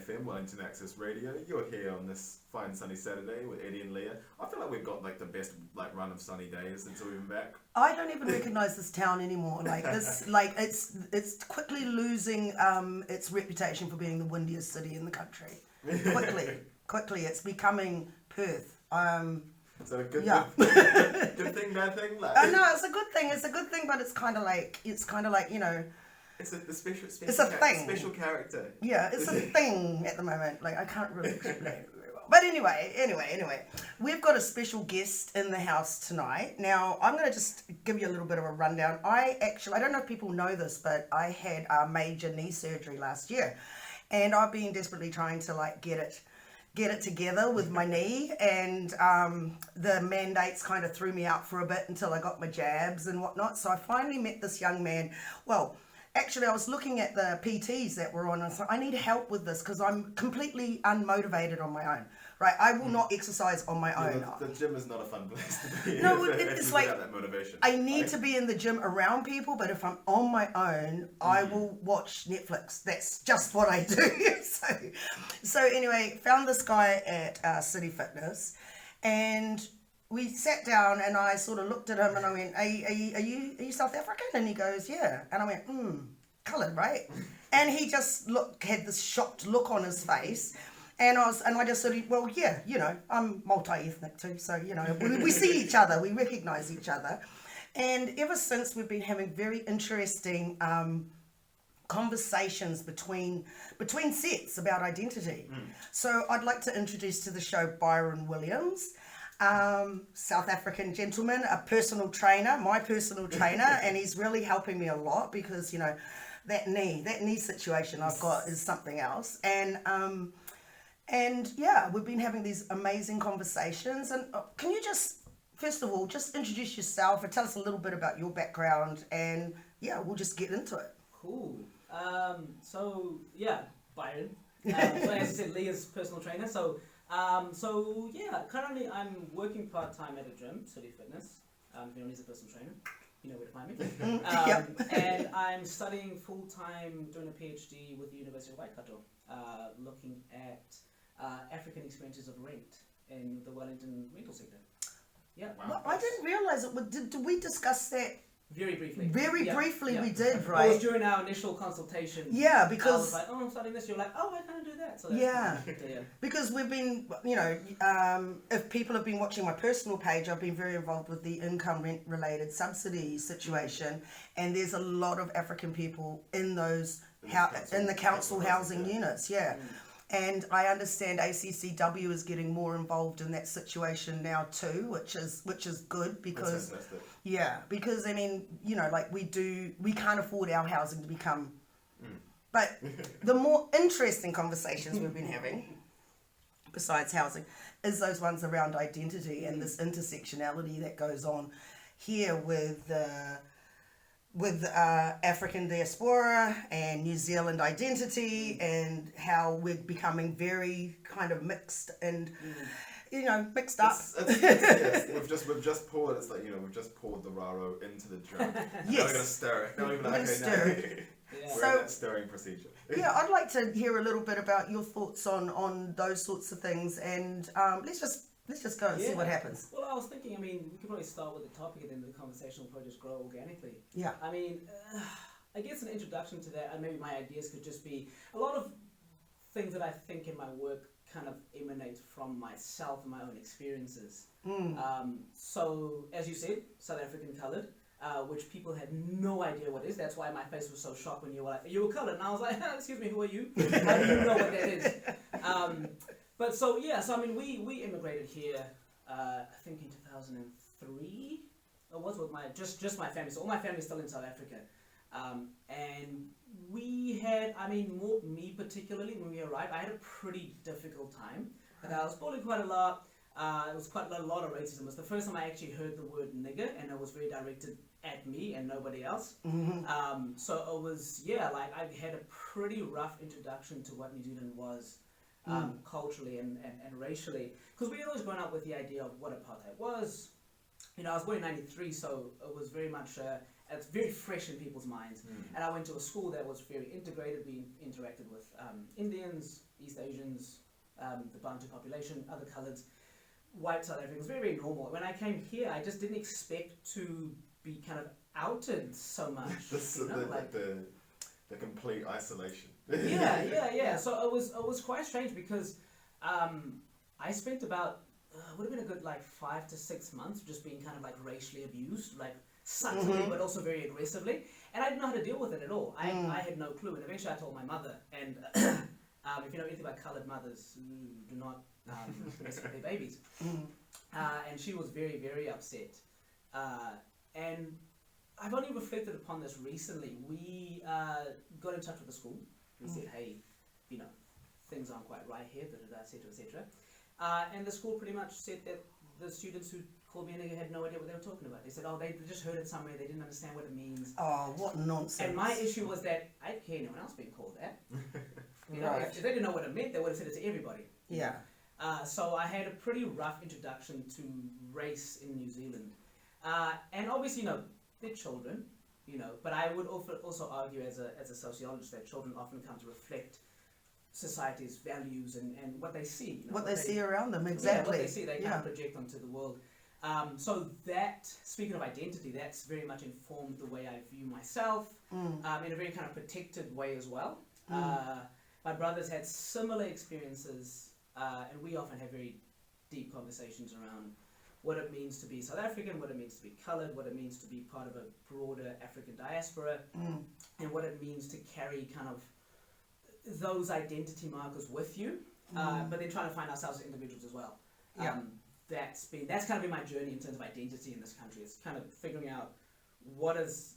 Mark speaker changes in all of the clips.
Speaker 1: FM, Wellington Access Radio. You're here on this fine sunny Saturday with Eddie and Liya. I feel like we've got like the best like run of sunny days since we've been back.
Speaker 2: I don't even recognise this town anymore. Like this, like it's quickly losing its reputation for being the windiest city in the country. Quickly, it's becoming Perth.
Speaker 1: Is that a good good thing, bad thing? Like,
Speaker 2: no, it's a good thing. It's a good thing, but it's kind of like you know.
Speaker 1: It's a special
Speaker 2: thing.
Speaker 1: Special character.
Speaker 2: Yeah, it's a thing at the moment. Like I can't really explain it very well. But anyway, we've got a special guest in the house tonight. Now I'm going to just give you a little bit of a rundown. I don't know if people know this, but I had a major knee surgery last year, and I've been desperately trying to like get it together with my knee, and the mandates kind of threw me out for a bit until I got my jabs and whatnot. So I finally met this young man. Well, actually, I was looking at the PTs that were on, and so I need help with this because I'm completely unmotivated on my own. Right, I will not exercise on my own.
Speaker 1: The gym is not a fun place to be.
Speaker 2: No, it's like
Speaker 1: that motivation.
Speaker 2: I need to be in the gym around people, but if I'm on my own, I will watch Netflix. That's just what I do. So anyway, found this guy at City Fitness, and we sat down, and I sort of looked at him, and I went, "Are you South African?" And he goes, "Yeah." And I went, "Coloured, right?" And he just had this shocked look on his face. And I just said, well, yeah, you know, I'm multi-ethnic too, so, you know, we see each other, we recognise each other. And ever since, we've been having very interesting conversations between sets about identity. So I'd like to introduce to the show Byron Williams, South African gentleman, a personal trainer, my personal trainer, and he's really helping me a lot because, you know, that knee situation I've got is something else. And yeah, we've been having these amazing conversations. And can you just, first of all, just introduce yourself and tell us a little bit about your background, and yeah, we'll just get into it.
Speaker 3: Cool. So yeah, Byron. So as I said, Liya's personal trainer. So yeah, currently I'm working part-time at a gym, City Fitness. If anyone needs a personal trainer, you know where to find me. And I'm studying full-time, doing a PhD with the University of Waikato, looking at African experiences of rent in the Wellington rental sector. Yeah.
Speaker 2: Wow. Well, I didn't realise it. Did we discuss that?
Speaker 3: Very briefly.
Speaker 2: Briefly, we did, right?
Speaker 3: It was during our initial consultation.
Speaker 2: Yeah, because...
Speaker 3: I was like, I'm studying this. You're like, I kind of do that. So that's
Speaker 2: yeah.
Speaker 3: Yeah.
Speaker 2: Because we've been, you know, if people have been watching my personal page, I've been very involved with the income rent-related subsidy situation, and there's a lot of African people in those, in the council housing units, yeah. And I understand ACCW is getting more involved in that situation now too, which is good because because I mean, you know, like we can't afford our housing to become. But the more interesting conversations we've been having, besides housing, is those ones around identity and this intersectionality that goes on here with African diaspora and New Zealand identity, and how we're becoming very kind of mixed and you know, mixed up.
Speaker 1: Yes, we've just poured. It's like, you know, we've just poured the raro into the drink.
Speaker 2: Yes.
Speaker 1: Now we're gonna stir it. We're gonna stir it.
Speaker 3: Yeah.
Speaker 1: We're in that stirring procedure.
Speaker 2: Yeah, I'd like to hear a little bit about your thoughts on those sorts of things, and let's just go and see what happens.
Speaker 3: Well, I was thinking, I mean, we could probably start with the topic and then the conversation will probably just grow organically.
Speaker 2: Yeah.
Speaker 3: I mean, I guess an introduction to that, and maybe my ideas could just be a lot of things that I think in my work kind of emanate from myself and my own experiences. So, as you said, South African coloured, which people had no idea what is. That's why my face was so shocked when you were like, you were coloured. And I was like, excuse me, who are you? How do you know what that is? But so, yeah, so I mean, we immigrated here, I think in 2003. It was with just my family. So all my family is still in South Africa. And we had, I mean, more me particularly, when we arrived, I had a pretty difficult time. But I was bullied quite a lot. It was quite a lot of racism. It was the first time I actually heard the word nigger, and it was very directed at me and nobody else. So it was, yeah, like I had a pretty rough introduction to what New Zealand was. Culturally and racially, because we had always grown up with the idea of what apartheid was. You know, I was born in '93, so it was very much it's very fresh in people's minds. And I went to a school that was very integrated. We interacted with Indians, East Asians, the Bantu population, other coloureds, white South Africans. Very, very normal. When I came here, I just didn't expect to be kind of outed so much.
Speaker 1: The complete isolation.
Speaker 3: Yeah. So it was quite strange because I spent about would have been a good like 5 to 6 months just being kind of like racially abused, like subtly but also very aggressively, and I didn't know how to deal with it at all. I had no clue, and eventually I told my mother. And if you know anything about coloured mothers who do not mess with their babies, and she was very, very upset. And I've only reflected upon this recently. We got in touch with the school. We said, hey, you know, things aren't quite right here, etc., etc. And the school pretty much said that the students who called me a nigger had no idea what they were talking about. They said, oh, they just heard it somewhere, they didn't understand what it means.
Speaker 2: Oh, what nonsense.
Speaker 3: And my issue was that I didn't hear anyone else being called that. You know,
Speaker 2: Right.
Speaker 3: if they didn't know what it meant, they would have said it to everybody.
Speaker 2: Yeah.
Speaker 3: So I had a pretty rough introduction to race in New Zealand. And obviously, you know, they're children, you know, but I would also argue as a sociologist that children often come to reflect society's values and what they see. You know,
Speaker 2: What they see around them, exactly.
Speaker 3: Yeah, what they see, they kind of project onto the world. So that, speaking of identity, that's very much informed the way I view myself, in a very kind of protected way as well. My brothers had similar experiences, and we often have very deep conversations around what it means to be South African, what it means to be coloured, what it means to be part of a broader African diaspora, and what it means to carry kind of those identity markers with you, but then trying to find ourselves as individuals as well. That's kind of been my journey in terms of identity in this country. It's kind of figuring out what does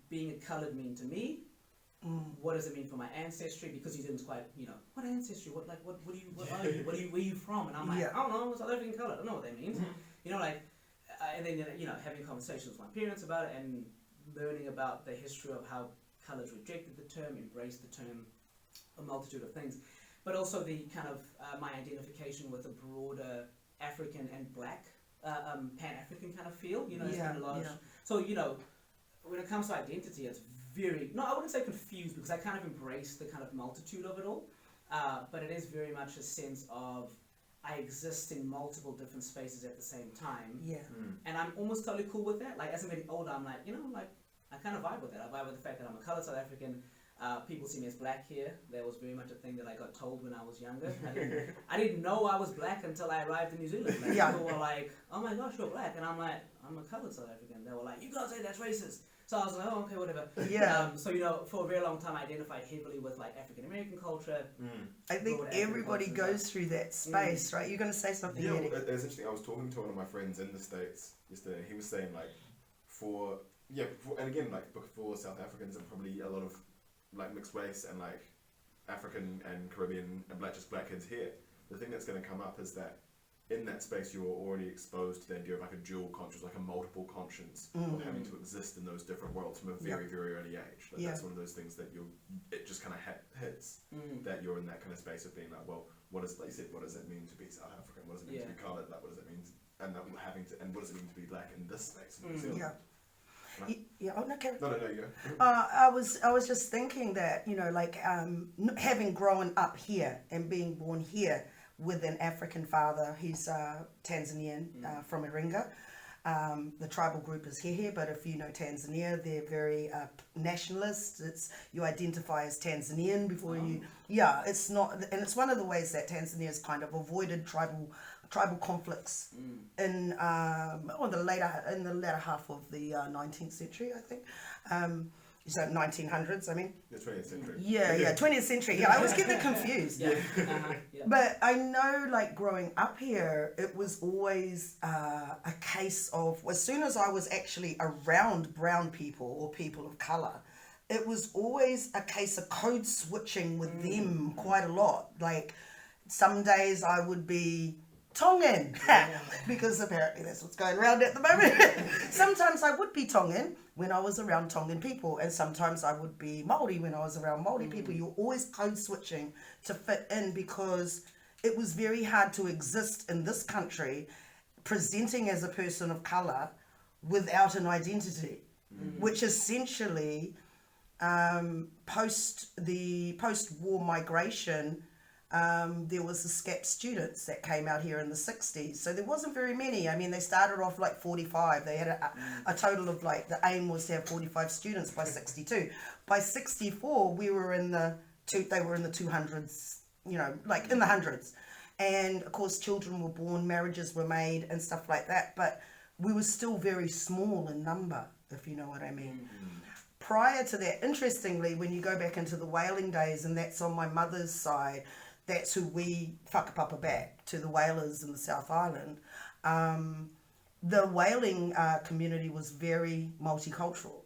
Speaker 3: being a coloured mean to me. What does it mean for my ancestry? Because New Zealand's quite, you know, what ancestry? What are you? Where are you from? And I'm like, I don't know, South African coloured. I don't know what that means. You know, like, and then you know, having conversations with my parents about it and learning about the history of how colours rejected the term, embraced the term, a multitude of things, but also the kind of my identification with a broader African and Black, Pan-African kind of feel. You know, it's kind of large. So you know, when it comes to identity, it's very, no, I wouldn't say confused because I kind of embrace the kind of multitude of it all, but it is very much a sense of I exist in multiple different spaces at the same time. And I'm almost totally cool with that. Like as I'm getting older, I'm like, you know, like I kind of vibe with that. I vibe with the fact that I'm a coloured South African. People see me as Black here. That was very much a thing that I got told when I was younger. I didn't know I was Black until I arrived in New Zealand. Like, people were like, oh my gosh, you're Black. And I'm like, I'm a coloured South African. They were like, you can't say that's racist. So I was like, oh, okay, whatever. So, you know, for a very long time, I identified heavily with, like, African-American culture.
Speaker 2: I think everybody goes through that space, right? You're going to say something, Eddie?
Speaker 1: Well, it's interesting. I was talking to one of my friends in the States yesterday. He was saying, like, and again, like, for South Africans and probably a lot of, like, mixed race and, like, African and Caribbean and just Black kids here, the thing that's going to come up is that in that space you're already exposed to the idea of like a dual conscience, like a multiple conscience of having to exist in those different worlds from a very, very early age. Like that's one of those things that it just kind of hits that you're in that kind of space of being like, well, what does, like you said, what does it mean to be South African? What does it mean to be coloured? Like, what does it mean and what does it mean to be Black in this space in New Zealand?
Speaker 2: Oh no, Karen.
Speaker 1: No, you go.
Speaker 2: I was just thinking that, you know, like having grown up here and being born here with an African father. He's Tanzanian from Iringa. The tribal group is Hehe, but if you know Tanzania, they're very nationalist. You identify as Tanzanian before you. Yeah, it's not, and it's one of the ways that Tanzania's kind of avoided tribal conflicts in the latter half of the 19th century, I think. So 1900s, I mean.
Speaker 1: The 20th century.
Speaker 2: Yeah, 20th century. Yeah, I always get that confused. But I know, like, growing up here, it was always a case of, as soon as I was actually around brown people or people of colour, it was always a case of code switching with them quite a lot. Like, some days I would be Tongan, because apparently that's what's going around at the moment. Sometimes I would be Tongan when I was around Tongan people, and sometimes I would be Māori when I was around Māori people. You're always code switching to fit in because it was very hard to exist in this country presenting as a person of colour without an identity. which essentially post-war migration, there was the SCAP students that came out here in the 60s. So there wasn't very many. I mean, they started off like 45. They had a total of like, the aim was to have 45 students by 62. By 64, they were in the 200s, you know, like in the hundreds. And of course, children were born, marriages were made and stuff like that. But we were still very small in number, if you know what I mean. Prior to that, interestingly, when you go back into the whaling days, and that's on my mother's side, that's who we whakapapa back to, the whalers in the South Island. The whaling community was very multicultural.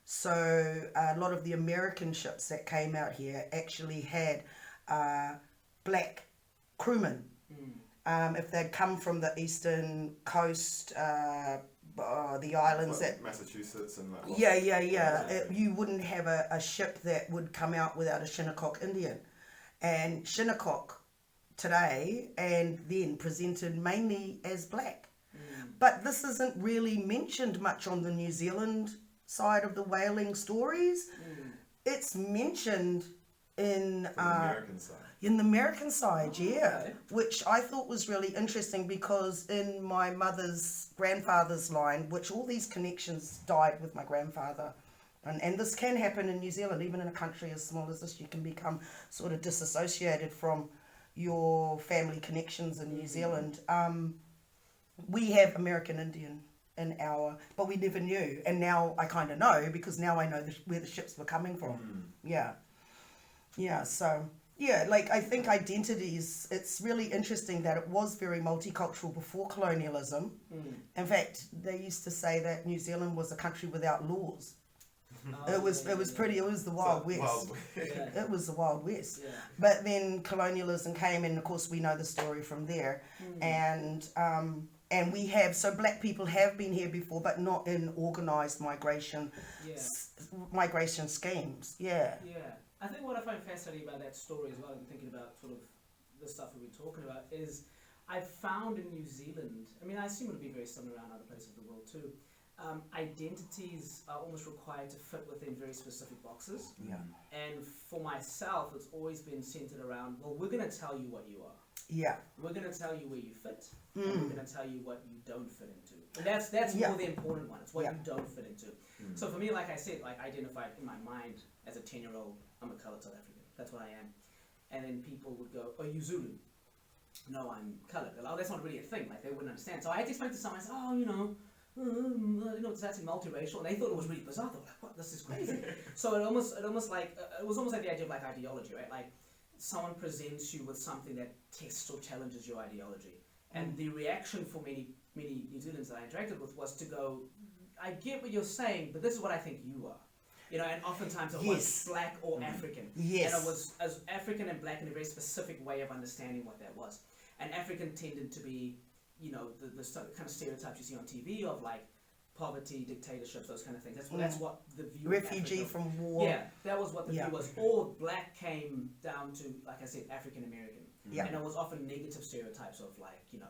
Speaker 2: So a lot of the American ships that came out here actually had black crewmen. If they'd come from the eastern coast, the islands
Speaker 1: like
Speaker 2: that
Speaker 1: Massachusetts and like
Speaker 2: you wouldn't have a ship that would come out without a Shinnecock Indian. And Shinnecock today and then presented mainly as black. But this isn't really mentioned much on the New Zealand side of the whaling stories. It's mentioned in
Speaker 1: the American side.
Speaker 2: In the American side, which I thought was really interesting, because in my mother's grandfather's line, which all these connections died with my grandfather, and this can happen in New Zealand, even in a country as small as this, you can become sort of disassociated from your family connections in New Zealand. We have American Indian in our, but we never knew, and now I kind of know, because now I know where the ships were coming from. So like, I think identities, it's really interesting that it was very multicultural before colonialism. In fact, they used to say that New Zealand was a country without laws. It was the Wild West. It was the Wild West. But then colonialism came, and of course we know the story from there. And we have, so black people have been here before, but not in organised migration schemes.
Speaker 3: I think what I find fascinating about that story as well, and thinking about sort of the stuff that we're talking about, is I've found in New Zealand, I mean, I assume it'll be very similar around other places of the world too, identities are almost required to fit within very specific boxes. And for myself, it's always been centered around, well, we're going to tell you what you are. We're going to tell you where you fit, and we're going to tell you what you don't fit into. And that's more the important one. It's what you don't fit into. So for me, like I said, like, I identified in my mind as a 10-year-old, I'm a coloured South African. That's what I am. And then people would go, "Oh, you Zulu?" No, I'm coloured. Oh, that's not really a thing. Like, they wouldn't understand. So I had to explain to someone, I said, "Oh, you know, it's actually multiracial," and they thought it was really bizarre. They were like, "What? This is crazy." So it was almost like the idea of like ideology, right? Like, someone presents you with something that tests or challenges your ideology, and the reaction for many New Zealanders that I interacted with was to go, "I get what you're saying, but this is what I think you are." You know, and oftentimes it was black or African. And it was as African and black in a very specific way of understanding what that was. And African tended to be, you know, the kind of stereotypes you see on TV of like poverty, dictatorships, those kind of things. That's what the view
Speaker 2: refugee from war.
Speaker 3: Yeah, that was what the view was. Or black came down to, like I said, African American. And it was often negative stereotypes of like, you know,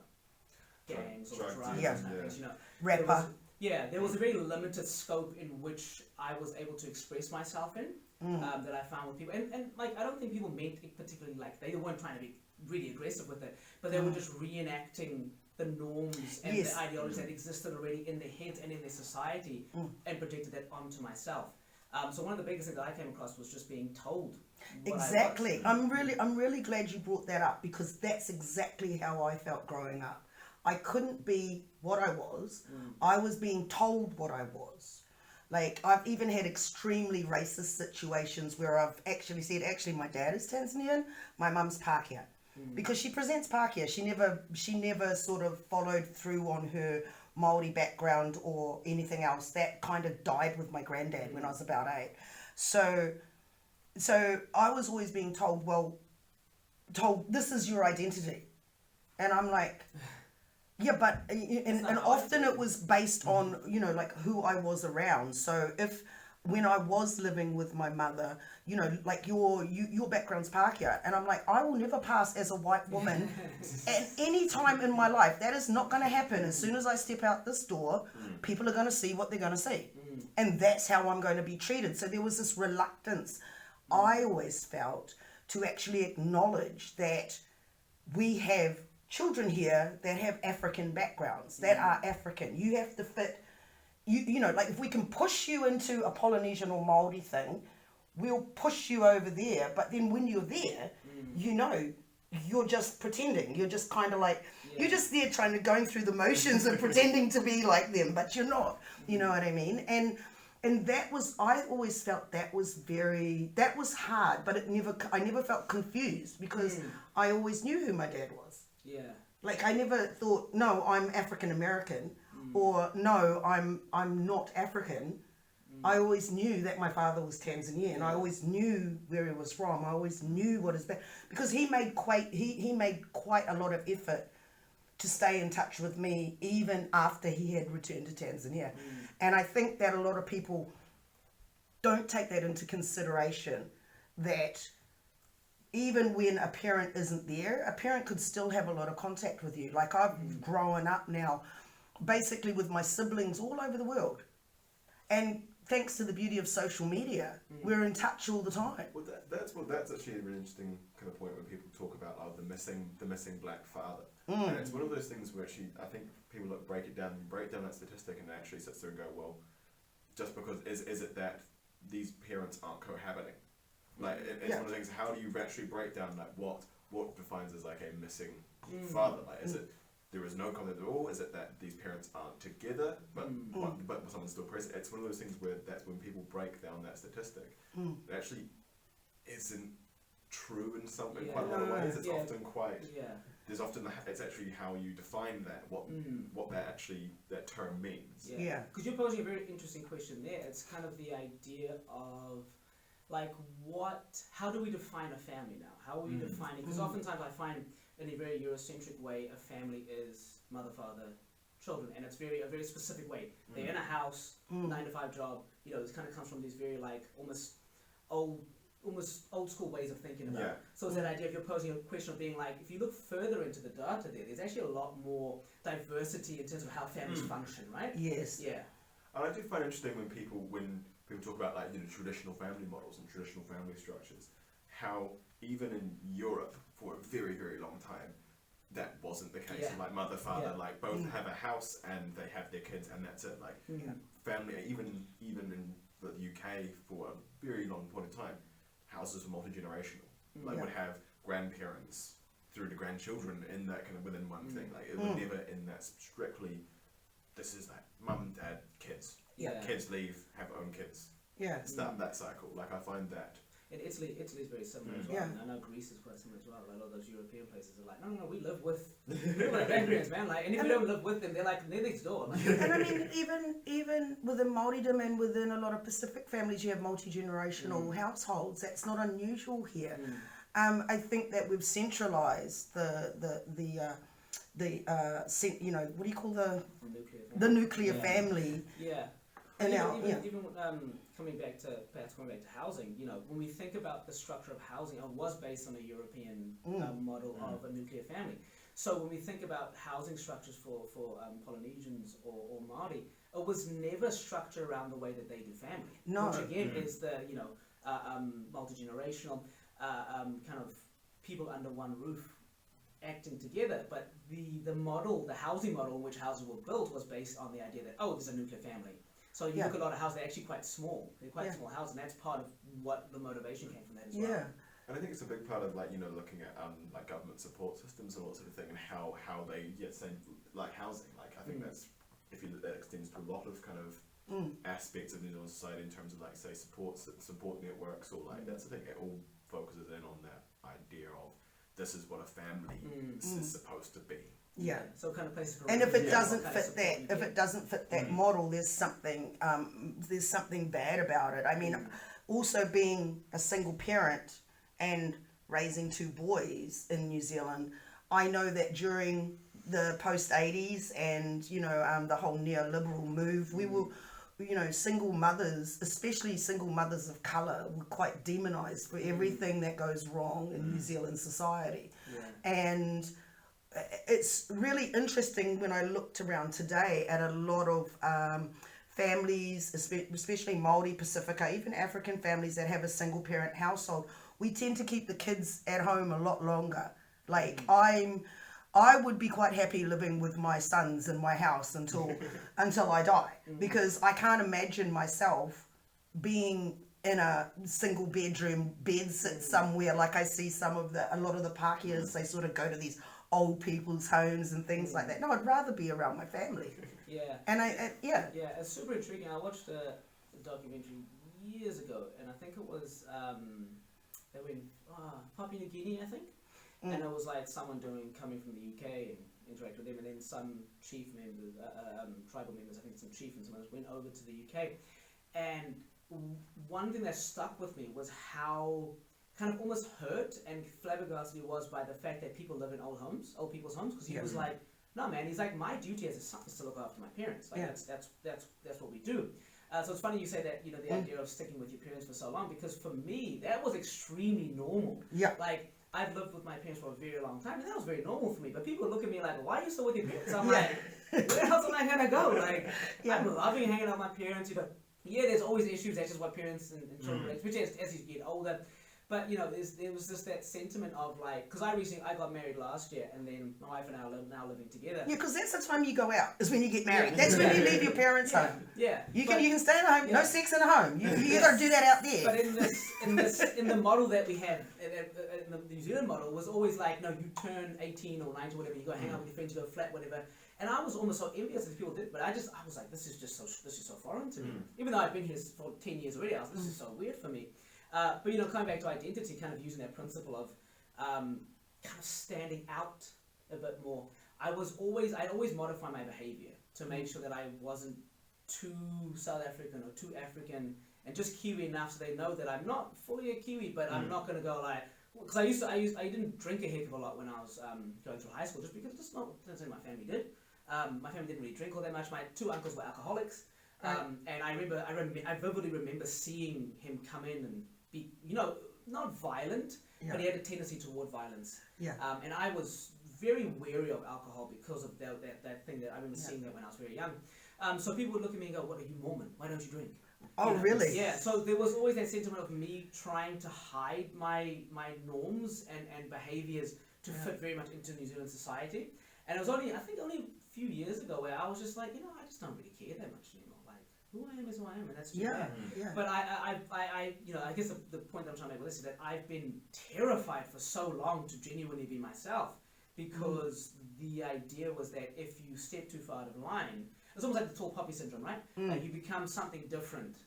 Speaker 3: gangs or drugs and things, you know.
Speaker 2: Rapper.
Speaker 3: There was a very limited scope in which I was able to express myself in, that I found with people. And like, I don't think people meant it particularly, like, they weren't trying to be really aggressive with it, but they were just reenacting the norms and the ideologies that existed already in their heads and in their society, and projected that onto myself. So one of the biggest things that I came across was just being told what
Speaker 2: Exactly.
Speaker 3: I was.
Speaker 2: I'm really glad you brought that up, because that's exactly how I felt growing up. I couldn't be what I was. I was being told what I was. Like, I've even had extremely racist situations where I've actually said, my dad is Tanzanian, my mum's Pākehā. Because she presents Pākehā. She never sort of followed through on her Māori background or anything else. That kind of died with my granddad when I was about 8. So I was always being told, this is your identity. And I'm like... Yeah, but and often it was based on, you know, like who I was around. So when I was living with my mother, you know, like your background's Pākehā, and I'm like, I will never pass as a white woman at any time in my life. That is not going to happen. As soon as I step out this door, people are going to see what they're going to see. and that's how I'm going to be treated. So there was this reluctance I always felt to actually acknowledge that we have children here that have African backgrounds, that are African. You have to fit, you know, like if we can push you into a Polynesian or Māori thing, we'll push you over there. But then when you're there, you know, you're just pretending. You're just kind of like, you're just there trying to go through the motions of pretending to be like them, but you're not. You know what I mean? And that was, I always felt that was hard, but I never felt confused because I always knew who my dad was.
Speaker 3: Yeah.
Speaker 2: Like I never thought, no, I'm African American, or no, I'm not African. I always knew that my father was Tanzanian. I always knew where he was from. I always knew what his because he made quite a lot of effort to stay in touch with me even after he had returned to Tanzania. And I think that a lot of people don't take that into consideration, that even when a parent isn't there, a parent could still have a lot of contact with you. Like I've grown up now basically with my siblings all over the world. And thanks to the beauty of social media, we're in touch all the time.
Speaker 1: Well, that's actually a really interesting kind of point when people talk about the missing black father. And it's one of those things where actually I think people break down that statistic and actually sits there and go, well, just because is it that these parents aren't cohabiting? Like it's one of the things. How do you actually break down like what defines as like a missing father? Like is it there is no contact at all? Is it that these parents aren't together, but someone's still present? It's one of those things where that's when people break down that statistic. It actually isn't true in quite a lot of ways. It's often quite. There's often it's actually how you define that, what that term means.
Speaker 3: Yeah. Because you're posing a very interesting question there. It's kind of the idea of like how do we define a family now? How are we defining? Because oftentimes I find in a very Eurocentric way, a family is mother, father, children, and it's a very specific way. They're in a house, 9-to-5 job. You know, it kind of comes from these very like almost old school ways of thinking about it. So it's that idea if you're posing a question of being like, if you look further into the data there's actually a lot more diversity in terms of how families function, right?
Speaker 2: Yes.
Speaker 3: Yeah.
Speaker 1: And I do find it interesting when people talk about like traditional family models and traditional family structures, how even in Europe for a very, very long time that wasn't the case. And like mother, father, like both have a house and they have their kids and that's it. Like family, even in the UK for a very long point of time, houses were multi-generational. Like would have grandparents through to grandchildren in that kind of within one thing. Like it was never in that strictly. This is like mum, dad, kids. Kids leave, have own kids. Start that cycle. Like I find that.
Speaker 3: In Italy is very similar as well. And I know Greece is quite similar as well. Like a lot of those European places are like, no, we live with grandparents, man. Like, and if we don't live with them, they're like next door. Like,
Speaker 2: and I mean, even within Māoridom and within a lot of Pacific families, you have multi-generational households. That's not unusual here. I think that we've centralised the you know, what do you call the nuclear family? And
Speaker 3: even coming back to housing, you know, when we think about the structure of housing, it was based on a European model of a nuclear family. So when we think about housing structures for Polynesians or Māori, it was never structured around the way that they do family.
Speaker 2: No.
Speaker 3: Which again is the, you know, multi-generational kind of people under one roof acting together. But the model, the housing model in which houses were built was based on the idea that, there's a nuclear family. So you look at a lot of houses, they're actually quite small. They're quite small houses, and that's part of what the motivation came from that as well.
Speaker 1: And I think it's a big part of like looking at like government support systems and all that sort of thing, and how they say like housing. Like I think that's that extends to a lot of kind of aspects of New Zealand society in terms of like say support networks or like that's the thing. It all focuses in on that idea of this is what a family is supposed to be.
Speaker 3: So kind of places.
Speaker 2: And if it doesn't fit that, if it doesn't fit that model, there's something bad about it. I mean, also being a single parent and raising two boys in New Zealand, I know that during the post-80s and the whole neoliberal move, we were, single mothers, especially single mothers of colour, were quite demonised for everything that goes wrong in New Zealand society, and it's really interesting when I looked around today at a lot of families, especially Māori, Pacifica, even African families that have a single parent household, we tend to keep the kids at home a lot longer. Like I would be quite happy living with my sons in my house until I die, because I can't imagine myself being in a single bedroom bed sit somewhere. Like I see a lot of the Pākehās, they sort of go to these old people's homes and things like that. No, I'd rather be around my family.
Speaker 3: Yeah.
Speaker 2: And
Speaker 3: Yeah, it's super intriguing. I watched a documentary years ago, and I think it was they were in Papua New Guinea, I think, and it was like someone coming from the UK and interact with them, and then some chief members, tribal members, I think some chiefs and went over to the UK, and one thing that stuck with me was how kind of almost hurt and flabbergasted he was by the fact that people live in old people's homes, because he was like, no man, he's like, my duty as a son is to look after my parents. Like that's what we do. So it's funny you say that, the idea of sticking with your parents for so long, because for me that was extremely normal. Yeah. Like I've lived with my parents for a very long time, and that was very normal for me. But people look at me like, why are you still with your parents? I'm like, where else am I gonna go? Like I'm loving hanging out with my parents. Yeah, there's always issues. That's just what parents and children relate, which as you get older. But there was just that sentiment of like, because I got married last year, and then my wife and I are now living together.
Speaker 2: Yeah, because that's the time you go out, is when you get married. That's when you leave your parents' home.
Speaker 3: Yeah,
Speaker 2: you can stay at home. No sex in the home. You got to do that out there.
Speaker 3: But in the model that we have, in the New Zealand model, was always like, no, you turn 18 or 19 or whatever, you go hang out with your friends, you go flat, whatever. And I was almost so envious as people did, but I was like, this is so foreign to me. Even though I've been here for 10 years already, this is so weird for me. But coming back to identity, kind of using that principle of kind of standing out a bit more. I'd always modify my behavior to make sure that I wasn't too South African or too African, and just Kiwi enough so they know that I'm not fully a Kiwi, but I'm not going to go like, because I didn't drink a heck of a lot when I was going through high school, just because that's not something my family did. My family didn't really drink all that much. My two uncles were alcoholics, and I vividly remember seeing him come in and be, not violent, but he had a tendency toward violence. Yeah. And I was very wary of alcohol because of that thing that I remember seeing that when I was very young. So people would look at me and go, "What are you, Mormon? Why don't you drink?"
Speaker 2: Oh, really?
Speaker 3: Yeah. So there was always that sentiment of me trying to hide my norms and behaviors to fit very much into New Zealand society. And it was only a few years ago where I was just like, I just don't really care that much anymore. Like, who I am is who I am, and that's too bad. Yeah. But I guess the point that I'm trying to make with this is that I've been terrified for so long to genuinely be myself, because the idea was that if you step too far out of line, it's almost like the tall poppy syndrome, right? Like you become something different.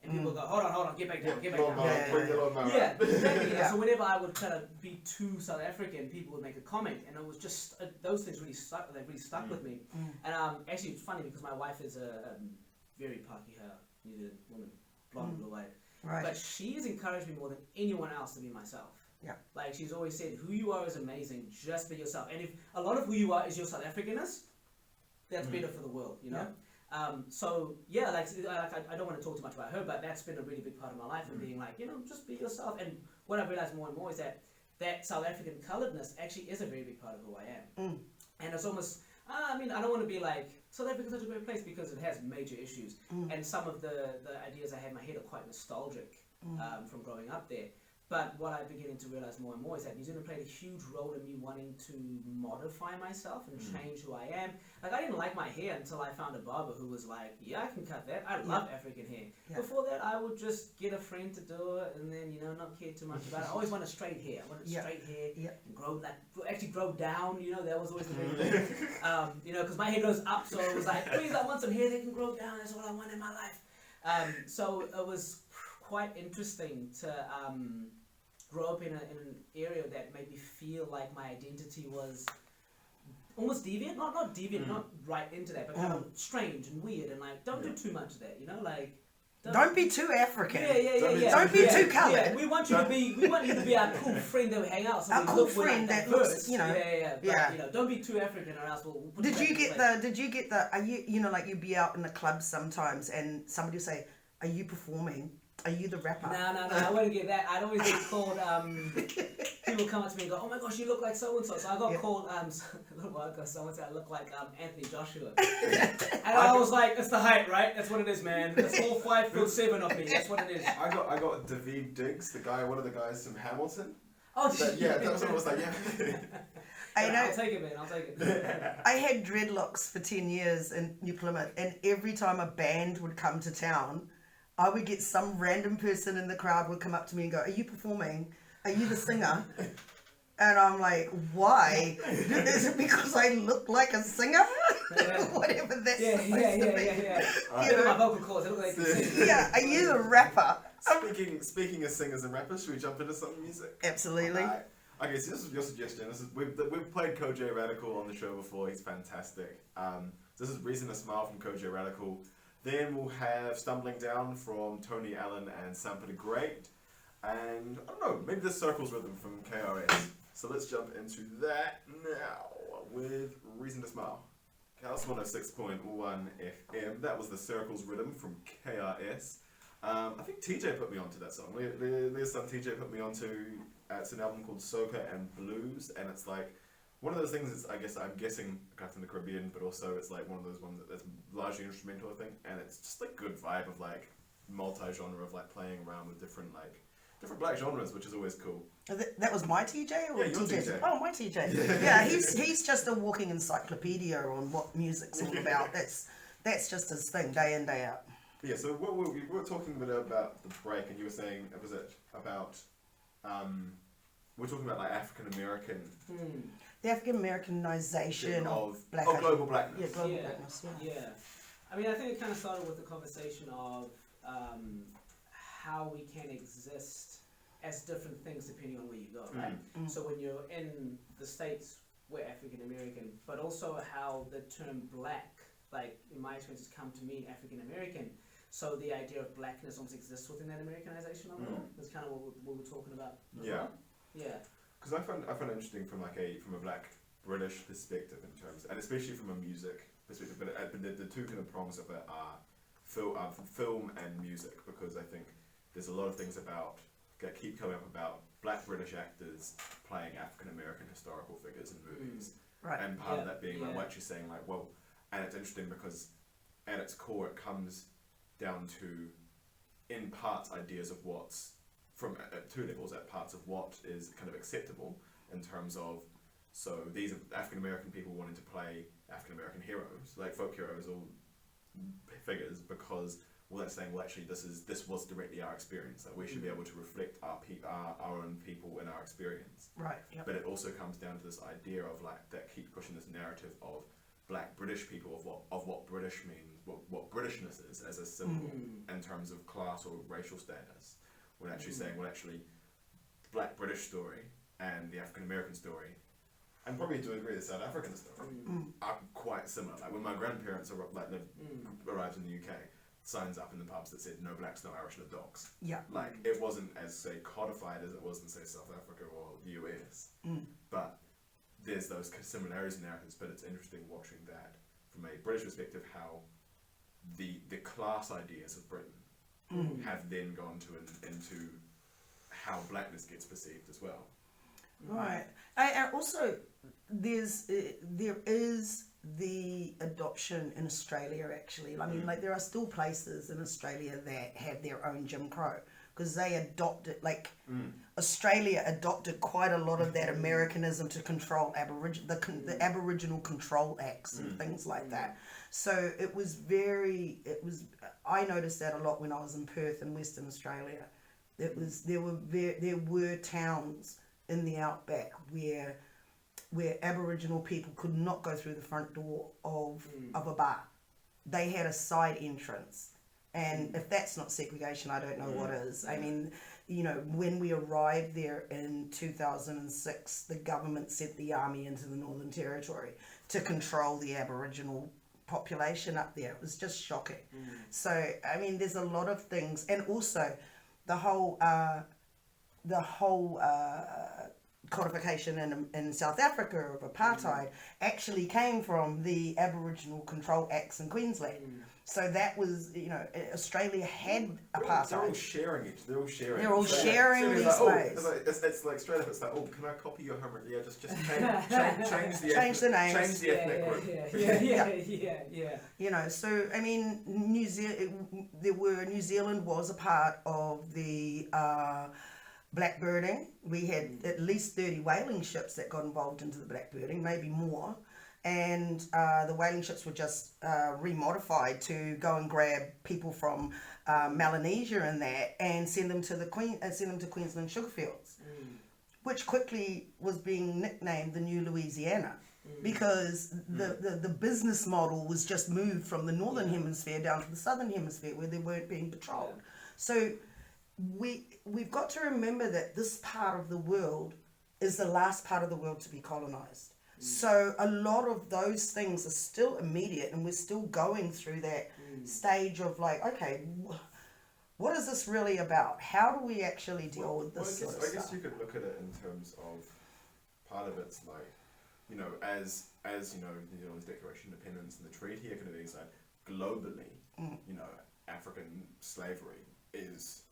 Speaker 3: And people go, hold on, get back down. Yeah, exactly. Yeah. So whenever I would kind of be too South African, people would make a comment, and it was just those things really stuck. They really stuck with me. And actually, it's funny because my wife is a very Pākehā New Zealand woman, blonde, blue-eyed. Right. But she has encouraged me more than anyone else to be myself. Yeah. Like she's always said, who you are is amazing. Just be yourself. And if a lot of who you are is your South Africanness, that's better for the world. Yeah. So yeah, I don't want to talk too much about her, but that's been a really big part of my life, and being like, just be yourself. And what I've realized more and more is that South African coloredness actually is a very big part of who I am. And it's almost, I don't want to be like, South Africa's such a great place, because it has major issues, and some of the ideas I have in my head are quite nostalgic from growing up there. But what I'm beginning to realize more and more is that New Zealand played a huge role in me wanting to modify myself and change who I am. Like, I didn't like my hair until I found a barber who was like, yeah, I can cut that. I love African hair. Yeah. Before that, I would just get a friend to do it and then, not care too much about it. I always wanted straight hair. I wanted straight hair and grow down, that was always the main thing. Because my hair grows up, so it was like, please, I want some hair that can grow down. That's what I want in my life. So it was quite interesting to grow up in an area that made me feel like my identity was almost deviant, not deviant, not right into that, but kind of strange and weird, and like, don't do too much of that, like,
Speaker 2: don't be too African.
Speaker 3: Yeah.
Speaker 2: Don't be too coloured.
Speaker 3: Yeah, we want you to be our cool friend that we hang out. So
Speaker 2: our cool friend that looks,
Speaker 3: But, don't be too African, or else we'll put
Speaker 2: Did you get the? Are you like you'd be out in the club sometimes, and somebody will say, "Are you performing?" Are you the rapper?
Speaker 3: No, I wouldn't get that. I'd always get called, people come up to me and go, oh my gosh, you look like so-and-so. So I got called, a little while ago, someone said I look like Anthony Joshua. And I was like, it's the height, right? That's what it is, man. It's all 5'7" of me. That's what it is.
Speaker 1: I got David Diggs, one of the guys from Hamilton.
Speaker 3: Oh,
Speaker 1: yeah, that's what I was like, yeah.
Speaker 3: I'll take it, man. I'll take it.
Speaker 2: I had dreadlocks for 10 years in New Plymouth, and every time a band would come to town, I would get some random person in the crowd would come up to me and go, are you performing? Are you the singer? And I'm like, why? Is it because I look like a singer? Whatever that's supposed to be.
Speaker 3: You know, my vocal cords, they look like they sing.
Speaker 2: Yeah, are you the rapper?
Speaker 1: Speaking of singers and rappers, should we jump into some music?
Speaker 2: Absolutely.
Speaker 1: Okay, so this is your suggestion. We've played Kojay Radical on the show before. He's fantastic. This is Reason to Smile from Kojay Radical. Then we'll have Stumbling Down from Tony Allen and Sampa the Great. And, I don't know, maybe the Circles Rhythm from KRS. So let's jump into that now with Reason to Smile. House 106.1 FM. That was the Circles Rhythm from KRS. I think TJ put me onto that song. There's some TJ put me onto. It's an album called Soca and Blues, and it's like one of those things. Is I guess I'm guessing Captain the Caribbean, but also it's like one of those ones that's largely instrumental, I think, and it's just like good vibe of like multi-genre of like playing around with different black genres, which is always cool.
Speaker 2: That was my TJ or
Speaker 1: your TJ?
Speaker 2: Oh, my TJ. Yeah, he's just a walking encyclopedia on what music's all about. That's just his thing, day in, day out.
Speaker 1: Yeah, so we were talking a bit about the break, and you were saying, was it about, we're talking about like African American.
Speaker 2: The African Americanization of
Speaker 1: global blackness.
Speaker 2: Yeah, global blackness,
Speaker 3: yeah. I mean, I think it kind of started with the conversation of how we can exist as different things depending on where you go, right? So when you're in the States, we're African American, but also how the term black, like in my experience, has come to mean African American. So the idea of blackness almost exists within that Americanization of it all. That's kind of what we were talking about before. Yeah.
Speaker 1: Because I find it interesting from a black British perspective in terms, and especially from a music perspective. But the two kind of prongs of it are film and music, because I think there's a lot of things that keep coming up about black British actors playing African American historical figures in movies,
Speaker 2: right?
Speaker 1: And part of that being like what you're saying, like, well, and it's interesting because at its core it comes down to, in parts, ideas of what's from at two levels, at parts of what is kind of acceptable in terms of, so these are African American people wanting to play African American heroes, like folk heroes or figures, because that's saying, well, actually this was directly our experience, that we should be able to reflect our own people in our experience,
Speaker 2: right? Yep.
Speaker 1: But it also comes down to this idea of like that keeps pushing this narrative of black British people, of what British means, what Britishness is as a symbol in terms of class or racial status. We're actually saying, well, actually, the black British story and the African American story, and probably to a degree the South African story, are quite similar. Like when my grandparents arrived in the UK, signs up in the pubs that said no blacks, no Irish, no dogs. Yeah. Like it wasn't as say codified as it was in say South Africa or the US, but there's those similarities in narratives. But it's interesting watching that from a British perspective, how the class ideas of Britain have then gone into how blackness gets perceived as well.
Speaker 2: Right. I also there is the adoption in Australia actually. I mean, like there are still places in Australia that have their own Jim Crow, because they adopted, like Australia adopted quite a lot of that Americanism to control the Aboriginal Control Acts and things like that. So I noticed that a lot when I was in Perth in Western Australia. There were towns in the outback where Aboriginal people could not go through the front door of a bar. They had a side entrance. And if that's not segregation, I don't know what is. I mean, you know, when we arrived there in 2006, the government sent the army into the Northern Territory to control the Aboriginal population up there. It was just shocking. So, I mean, there's a lot of things. And also, the whole codification in South Africa of apartheid actually came from the Aboriginal Control Acts in Queensland. So that was, Australia had apartheid.
Speaker 1: They're all sharing it. They're all sharing.
Speaker 2: They're all sharing these ways.
Speaker 1: It's like straight up. It's like, oh, can I copy your homework? Yeah, just change
Speaker 2: the names.
Speaker 1: Change the ethnic group.
Speaker 3: Yeah.
Speaker 2: So I mean, New Zealand was a part of the blackbirding. We had at least 30 whaling ships that got involved into the blackbirding, maybe more. And the whaling ships were just remodified to go and grab people from Melanesia and that, and send them to Queensland sugarfields, which quickly was being nicknamed the New Louisiana, because the business model was just moved from the northern hemisphere down to the southern hemisphere where they weren't being patrolled. So we've got to remember that this part of the world is the last part of the world to be colonized. So a lot of those things are still immediate, and we're still going through that stage of like, okay, what is this really about? How do we actually deal with this sort of stuff?
Speaker 1: I guess you could look at it in terms of part of it's like, as New Zealand's Declaration of Independence and the treaty kind of things, like globally, African slavery is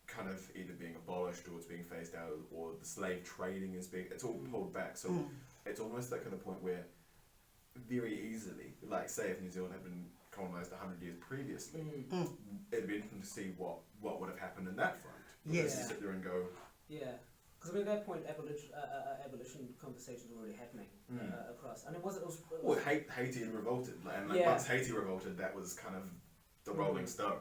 Speaker 1: kind of either being abolished or it's being phased out, or the slave trading it's all pulled back. So it's almost that kind of point where very easily, like say if New Zealand had been colonised 100 years previously, it'd be interesting to see what would have happened in that front. Because you sit there and go...
Speaker 3: Yeah, because at that point abolition conversations were already happening across. And it was
Speaker 1: Well, Haiti had revolted, and once Haiti revolted, that was kind of the Rolling Stone.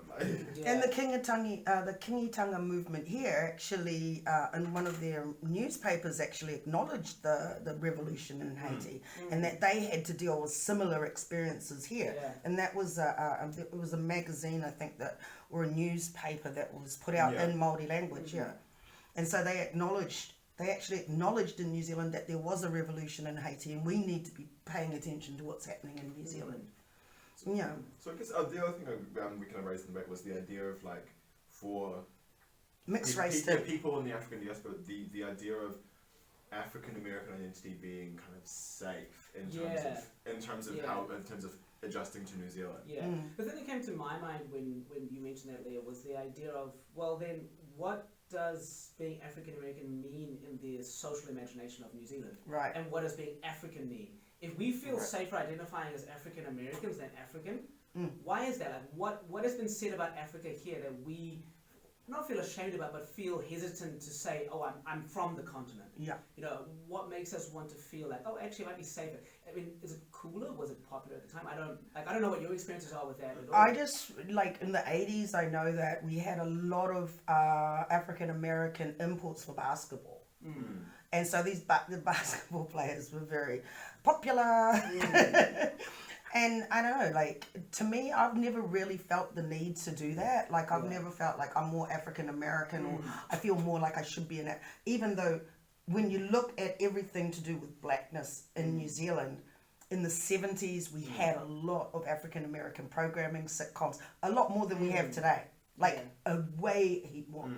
Speaker 2: And the Kingitanga movement here actually, in one of their newspapers, actually acknowledged the revolution in Haiti, and that they had to deal with similar experiences here. And that was it was a magazine, I think, or a newspaper that was put out in Māori language. And so they actually acknowledged in New Zealand that there was a revolution in Haiti, and we need to be paying attention to what's happening in New Zealand.
Speaker 1: So I guess the other thing we kind of raised in the debate was the idea of like for
Speaker 2: mixed race
Speaker 1: people in the African diaspora, the idea of African American identity being kind of safe in terms of adjusting to New Zealand.
Speaker 3: The thing that came to my mind when you mentioned that, Liya, was the idea of, well then, what does being African American mean in the social imagination of New Zealand?
Speaker 2: Right.
Speaker 3: And what does being African mean? If we feel safer identifying as African Americans than African, why is that? Like, what has been said about Africa here that we not feel ashamed about, but feel hesitant to say, oh, I'm from the continent? What makes us want to feel like, oh, actually, it might be safer? I mean, is it cooler? Was it popular at the time? I don't know what your experiences are with that at all.
Speaker 2: I just, like, in the 80s, I know that we had a lot of African American imports for basketball. And so the basketball players were very popular. And I don't know, like, to me, I've never really felt the need to do that. Like, I've never felt like I'm more African American, or I feel more like I should be even though when you look at everything to do with blackness in New Zealand, in the 70s, we had a lot of African American programming, sitcoms, a lot more than we have today. Like, a way heap more.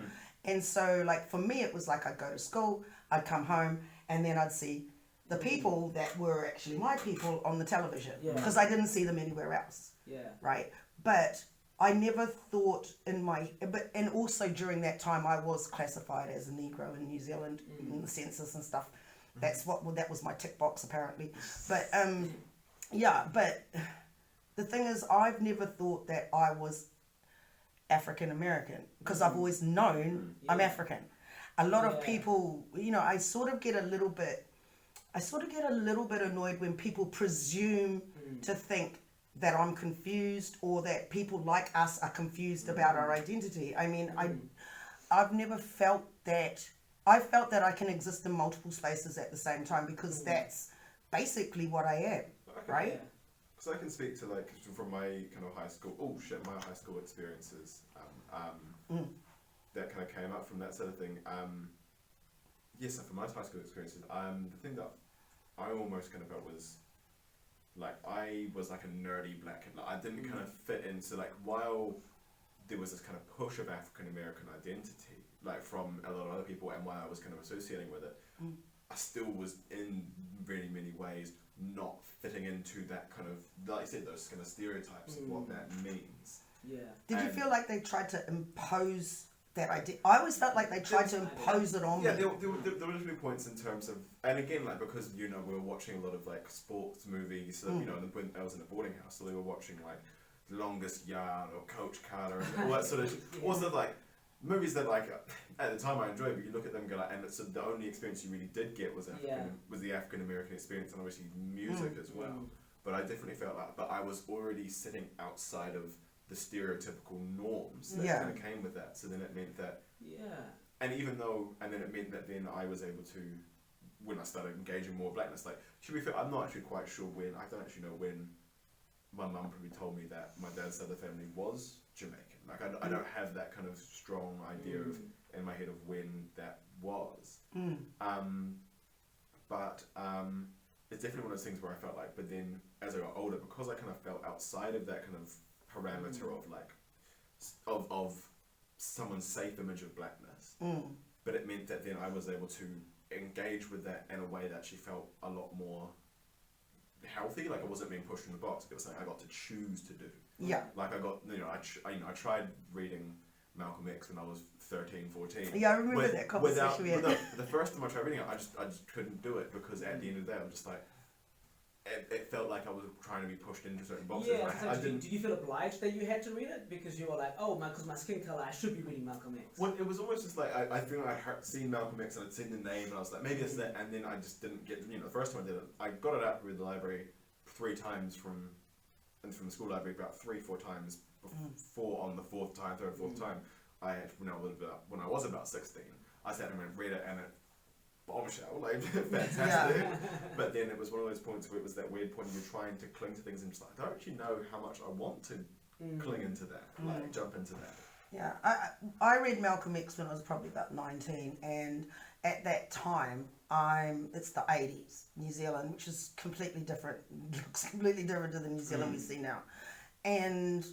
Speaker 2: And so, like, for me, it was like I'd go to school, I'd come home, and then I'd see the people that were actually my people on the television, because I didn't see them anywhere else. Right? But I never thought and also during that time, I was classified as a Negro in New Zealand in the census and stuff. That was my tick box, apparently. But, but the thing is, I've never thought that I was African American, because I've always known I'm African. A lot of people, I sort of get a little bit annoyed when people presume to think that I'm confused, or that people like us are confused about our identity. I mean, I've never felt that. I felt that I can exist in multiple spaces at the same time, because that's basically what I am, right?
Speaker 1: Because I can speak to, like, from my kind of high school experiences, that kind of came up from that sort of thing. So for my high school experiences, the thing that I almost kind of felt was, like, I was like a nerdy black kid. Like, I didn't kind of fit into, like, while there was this kind of push of African American identity, like, from a lot of other people, and while I was kind of associating with it, I still was in really many ways not fitting into that kind of, like you said, those kind of stereotypes of what that means.
Speaker 3: Yeah.
Speaker 2: Did you feel like they tried to impose that idea? I always felt like they tried to impose it on me.
Speaker 1: Yeah, there were definitely points in terms of, and again, like, because, you know, we were watching a lot of, like, sports movies, so, you know, when I was in a boarding house, so they were watching, like, Longest Yard or Coach Carter and all that sort of shit. Also, like, movies that, like, at the time I enjoyed, but you look at them and go, like, and it's the only experience you really did get was the African American experience, and obviously music as well. But I definitely felt like, but I was already sitting outside of the stereotypical norms that kind of came with that. So then it meant that, and then it meant that then I was able to, when I started engaging more blackness, like, should be fair, I'm not actually quite sure when, I don't actually know when my mum probably told me that my dad's side of the family was Jamaican. Like, I don't have that kind of strong idea of, in my head, of when that was. But it's definitely one of those things where I felt like, but then as I got older, because I kind of felt outside of that kind of parameter of, like, of someone's safe image of blackness, but it meant that then I was able to engage with that in a way that actually felt a lot more healthy. Like, I wasn't being pushed in the box. It was something I got to choose to do.
Speaker 2: Yeah.
Speaker 1: Like, I got, you know, I tried reading Malcolm X when I was 13, 14.
Speaker 2: Yeah, I remember that conversation.
Speaker 1: Without, the first time I tried reading it, I just couldn't do it, because at the end of the day, I'm just like, it felt like I was trying to be pushed into certain boxes.
Speaker 3: Yeah, did you feel obliged that you had to read it? Because you were like, oh, because my skin colour, I should be reading Malcolm X.
Speaker 1: Well, it was almost just like, I think I'd seen Malcolm X and I'd seen the name, and I was like, maybe it's that, and then I just didn't get, you know, the first time I did it, I got it out through the library 3 times from the school library, about 3-4 times before, on the 4th time, 3rd, 4th time, when I was about 16, I sat and read it, and it bombshell, like, fantastic. But then it was one of those points where it was that weird point of you trying to cling to things and just like, I don't actually know how much I want to cling into that, like, jump into that.
Speaker 2: Yeah, I read Malcolm X when I was probably about 19, and at that time, it's the 80s, New Zealand, which is completely different, looks completely different to the New Zealand we see now. And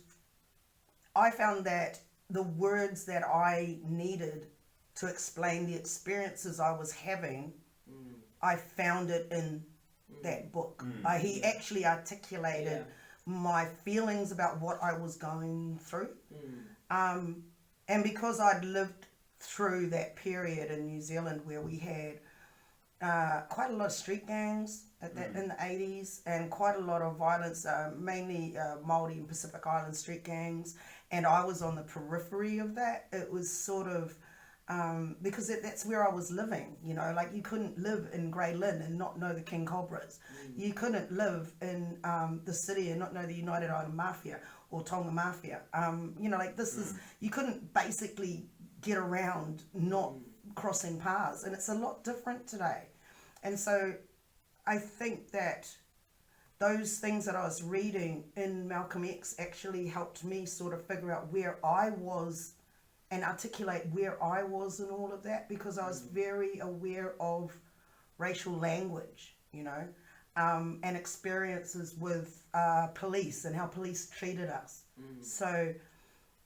Speaker 2: I found that the words that I needed to explain the experiences I was having, I found it in that book. He actually articulated my feelings about what I was going through. And because I'd lived through that period in New Zealand where we had quite a lot of street gangs in the 80s, and quite a lot of violence, mainly Māori and Pacific Island street gangs, and I was on the periphery of that. It was sort of, because that's where I was living, you know, like, you couldn't live in Grey Lynn and not know the King Cobras. You couldn't live in the city and not know the United Island Mafia or Tonga Mafia. You know, like, this is, you couldn't basically get around not crossing paths, and it's a lot different today. And so I think that those things that I was reading in Malcolm X actually helped me sort of figure out where I was and articulate where I was in all of that, because I was very aware of racial language, you know, and experiences with police and how police treated us. So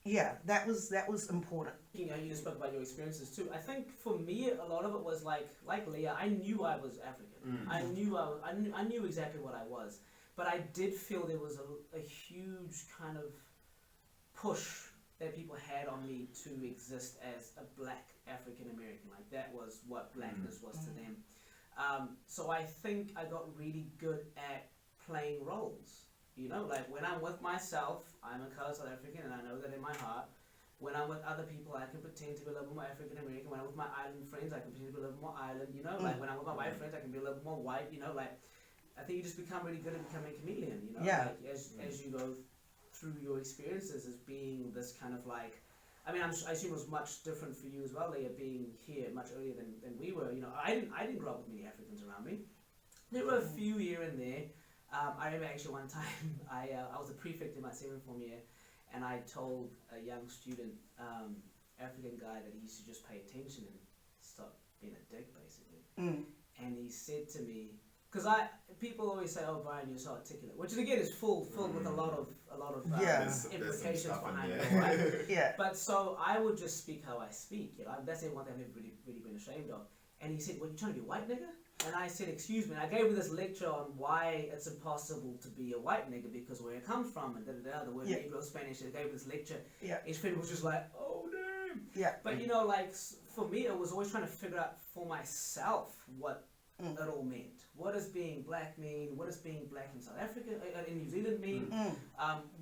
Speaker 2: yeah, that was important.
Speaker 3: You know, you just spoke about your experiences too. I think for me, a lot of it was like Liya, I knew I was African. I knew exactly what I was, but I did feel there was a huge kind of push that people had on me to exist as a black African American. Like, that was what blackness was to them. So I think I got really good at playing roles. You know, like, when I'm with myself, I'm a colored South African, and I know that in my heart. When I'm with other people, I can pretend to be a little more African American. When I'm with my island friends, I can pretend to be a little more island, you know? Like, when I'm with my white friends, I can be a little more white, you know? Like, I think you just become really good at becoming a chameleon, you know?
Speaker 2: Yeah.
Speaker 3: Like, as you go through your experiences as being this kind of, like, I mean, I assume it was much different for you as well, Liya, being here much earlier than we were. You know, I didn't grow up with many Africans around me. There were a few here and there. I remember actually one time I was a prefect in my 7th form year, and I told a young student, African guy, that he used to just pay attention and stop being a dick, basically. And he said to me, because people always say, "Oh, Byron, you're so articulate," which again is filled with a lot of implications behind it, right?
Speaker 2: Yeah.
Speaker 3: But so I would just speak how I speak. You know, that's one thing I've never really been ashamed of. And he said, "What, you trying to be a white nigga?" And I said, "Excuse me." And I gave him this lecture on why it's impossible to be a white nigga because where it comes from and the word Negro, Spanish. I gave him this lecture.
Speaker 2: Yeah.
Speaker 3: His friend was just like, "Oh damn."
Speaker 2: Yeah.
Speaker 3: But you know, like for me, it was always trying to figure out for myself what it all meant. What does being black mean? What does being black in South Africa, in New Zealand mean?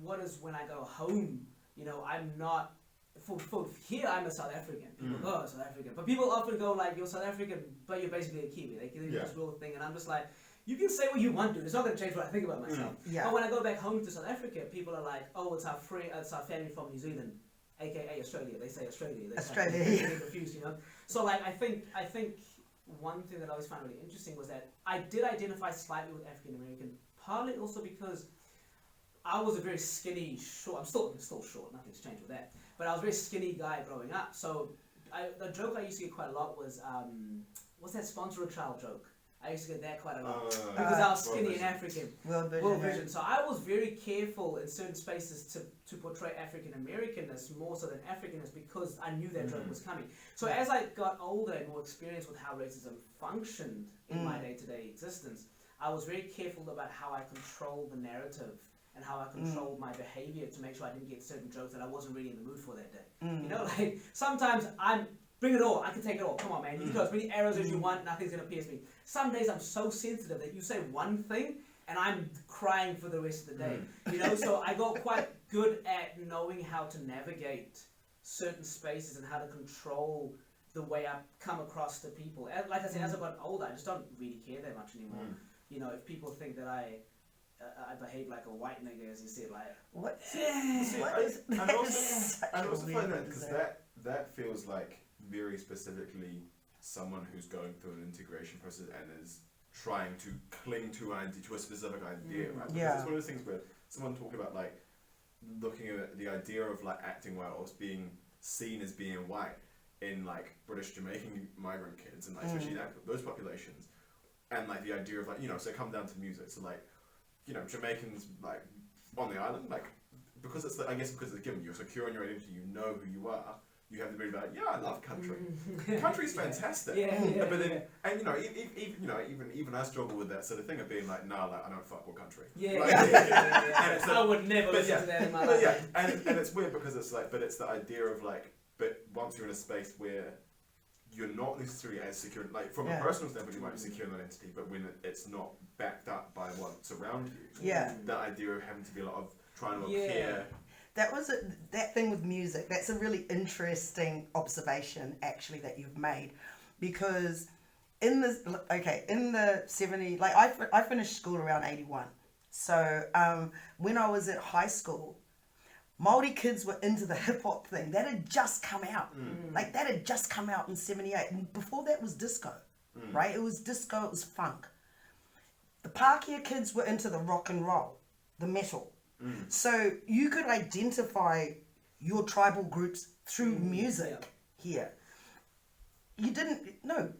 Speaker 3: What is when I go home? You know, I'm not. For here, I'm a South African. People go, "Oh, South African," but people often go like, "You're South African, but you're basically a Kiwi." They give this real thing, and I'm just like, you can say what you want, dude. It's not going to change what I think about myself. But when I go back home to South Africa, people are like, "Oh, it's our family from New Zealand, aka Australia." They say Australia. They get confused, you know. So like, I think one thing that I always found really interesting was that I did identify slightly with African American, partly also because I was a very skinny, short. I'm still short. Nothing's changed with that. But I was a very skinny guy growing up. So the joke I used to get quite a lot was, what's that sponsor a child joke? I used to get that quite a lot because I was skinny and African. World vision. So I was very careful in certain spaces to portray African Americanness more so than Africanness because I knew that joke was coming. So as I got older and more experienced with how racism functioned in my day-to-day existence, I was very careful about how I controlled the narrative and how I controlled my behavior to make sure I didn't get certain jokes that I wasn't really in the mood for that day. You know, like sometimes bring it all, I can take it all, come on man, you throw as many arrows as you want, nothing's gonna pierce me. Some days I'm so sensitive that you say one thing and I'm crying for the rest of the day. You know, so I got quite good at knowing how to navigate certain spaces and how to control the way I come across to people. Like I said, as I got older, I just don't really care that much anymore. You know, if people think that I behave like a white nigga, as you said, like
Speaker 2: what?
Speaker 1: I also find that because that feels like very specifically someone who's going through an integration process and is trying to cling to a specific idea, right? Because it's one of those things where someone talked about like looking at the idea of like acting white or being seen as being white in like British Jamaican migrant kids and like especially those populations, and like the idea of like, you know, so it comes down to music, so like, you know, Jamaicans like on the island, like because it's like, I guess because it's given you're secure in your identity, you know who you are, you have the ability to be like, yeah, I love country. Country's fantastic. But then, and even I struggle with that sort of thing of being like, nah, like I don't fuck with country.
Speaker 3: I would never listen to that in my life.
Speaker 1: And it's weird because it's like, but it's the idea of like, but once you're in a space where you're not necessarily as secure, like from a personal standpoint, you might be secure in an entity, but when it's not backed up by what's around you, that idea of having to be a lot of trying to appear.
Speaker 2: That was that thing with music. That's a really interesting observation, actually, that you've made, because in the 70s, like I finished school around 81. So when I was at high school, Māori kids were into the hip hop thing. That had just come out. Like that had just come out in 78. And before that was disco, right? It was disco, it was funk. The Pākehā kids were into the rock and roll, the metal. So you could identify your tribal groups through music here. You didn't, no,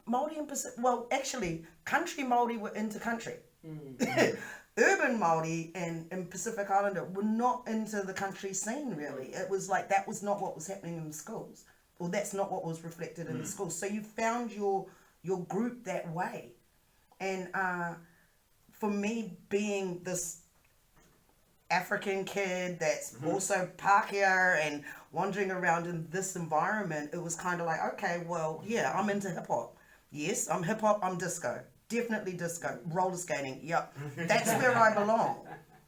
Speaker 2: Māori and Pacific, well actually, country Māori were into country. Urban Māori and Pacific Islander were not into the country scene really. It was like, that was not what was happening in the schools. Or that's not what was reflected in the schools. So you found your group that way. And for me, being this African kid that's also Pākehā and wandering around in this environment, it was kind of like, okay, well, yeah, I'm into hip hop. Yes, I'm hip hop, I'm disco. Definitely disco. Roller skating, yep. That's where I belong.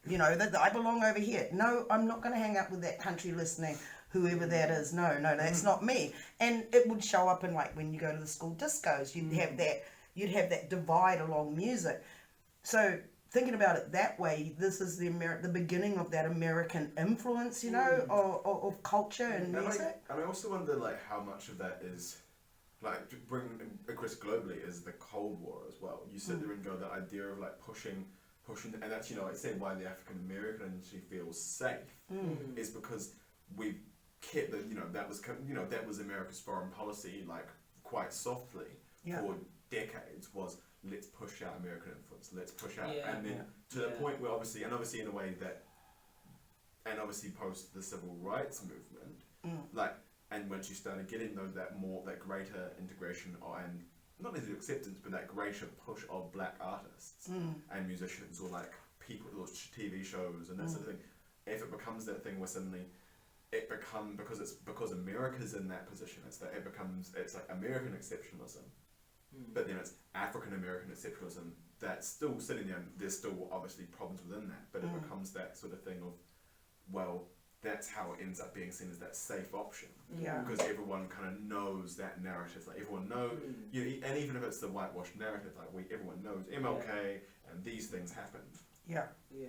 Speaker 2: You know, that I belong over here. No, I'm not going to hang out with that country listening, whoever that is. No, that's not me. And it would show up in like when you go to the school discos, you'd have that divide along music. So thinking about it that way, this is the beginning of that American influence, you know, of culture and music.
Speaker 1: And I also wonder like how much of that is like to bring across globally is the Cold War as well. You sit there and go, the idea of like pushing, and that's, you know, I say why the African American industry feels safe is because we've kept the, that was America's foreign policy, like quite softly for decades, was let's push out American influence, let's push out, and then to the point where obviously in a way that, and obviously post the civil rights movement, like and once you started getting that greater integration and not necessarily acceptance, but that greater push of black artists and musicians, or like people, or TV shows and that sort of thing, if it becomes that thing where suddenly because America's in that position, it's like American exceptionalism, but then it's African American exceptionalism that's still sitting there, and there's still obviously problems within that, but it becomes that sort of thing of, well, that's how it ends up being seen as that safe option.
Speaker 2: Yeah.
Speaker 1: Because everyone kind of knows that narrative. Like everyone knows, and even if it's the whitewashed narrative, like everyone knows MLK and these things happened.
Speaker 2: Yeah.
Speaker 3: Yeah.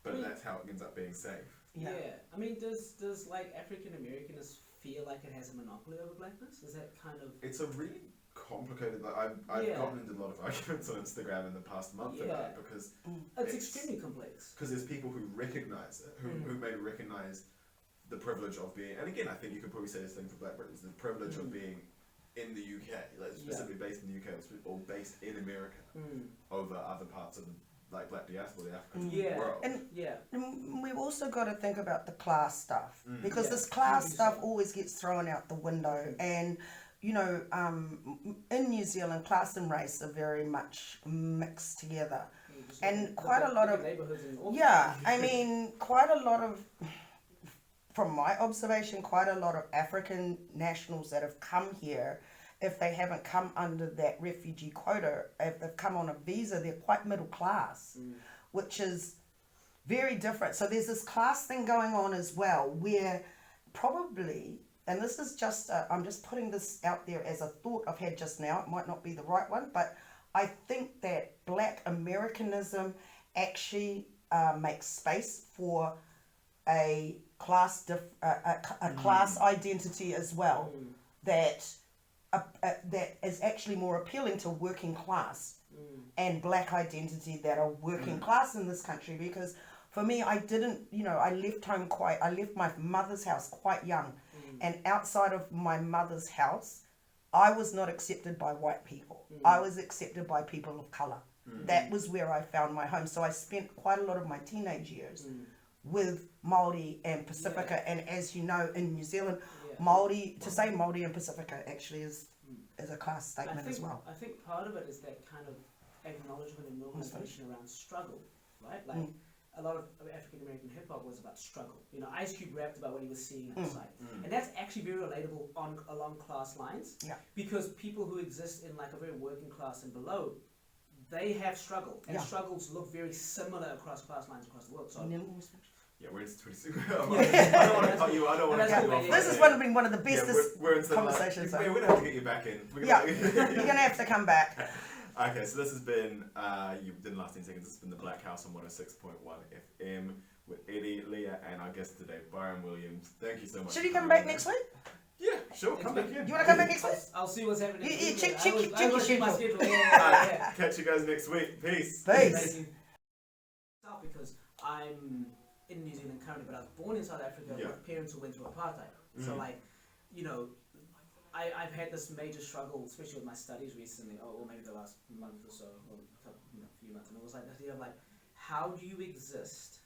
Speaker 1: But that's how it ends up being safe.
Speaker 3: Yeah. I mean, does like African Americanness feel like it has a monopoly over blackness? Is that kind of?
Speaker 1: It's a really complicated. Like I've gotten into a lot of arguments on Instagram in the past month about it, because
Speaker 3: it's extremely complex.
Speaker 1: Because there's people who recognise it, who maybe recognise the privilege of being, and again, I think you could probably say this thing for Black Britons, the privilege of being in the UK, like specifically based in the UK, or based in America, over other parts of like Black diaspora, the African world.
Speaker 2: And we've also got to think about the class stuff, because this class stuff always gets thrown out the window, and you know, in New Zealand, class and race are very much mixed together, and quite a lot of I mean, quite a lot of, from my observation, quite a lot of African nationals that have come here, if they haven't come under that refugee quota, if they've come on a visa, they're quite middle class, which is very different. So there's this class thing going on as well, where probably, and this is just, I'm just putting this out there as a thought I've had just now, it might not be the right one, but I think that Black Americanism actually makes space for a class class identity as well, that is actually more appealing to working class and Black identity that are working class in this country. Because for me, I didn't, you know, I left my mother's house quite young, and outside of my mother's house, I was not accepted by white people. I was accepted by people of colour. That was where I found my home. So I spent quite a lot of my teenage years with Māori and Pacifica, and as you know, in New Zealand, Māori, to say Māori and Pacifica actually is a class statement as well.
Speaker 3: I think part of it is that kind of acknowledgement and normalization around struggle, right? Like a lot of African American hip hop was about struggle. You know, Ice Cube rapped about what he was seeing outside, and that's actually very relatable along class lines. Yeah. Because people who exist in like a very working class and below, they have struggle, and struggles look very similar across class lines across the world. So.
Speaker 1: Yeah, we're into 26. I don't want to cut you. I don't want to cut you off.
Speaker 2: This has been one of the bestest conversations.
Speaker 1: We're going to have to get you back in.
Speaker 2: You're going to have to come back.
Speaker 1: Okay, so this has been, you did the last 10 seconds, this has been The Blackhouse on 106.1 FM with Eddie, Liya, and our guest today, Byron Williams. Thank you so much.
Speaker 2: Should you come back next week?
Speaker 1: Yeah, sure, come back in.
Speaker 2: You want to come back next week?
Speaker 3: I'll see what's happening.
Speaker 2: Check your schedule.
Speaker 1: Catch you guys next week. Peace.
Speaker 2: Peace.
Speaker 3: Because I'm in New Zealand currently, but I was born in South Africa with parents who went through apartheid. So like, you know, I've had this major struggle, especially with my studies recently, or maybe the last month or so, or a few months, and it was like the idea of like, how do you exist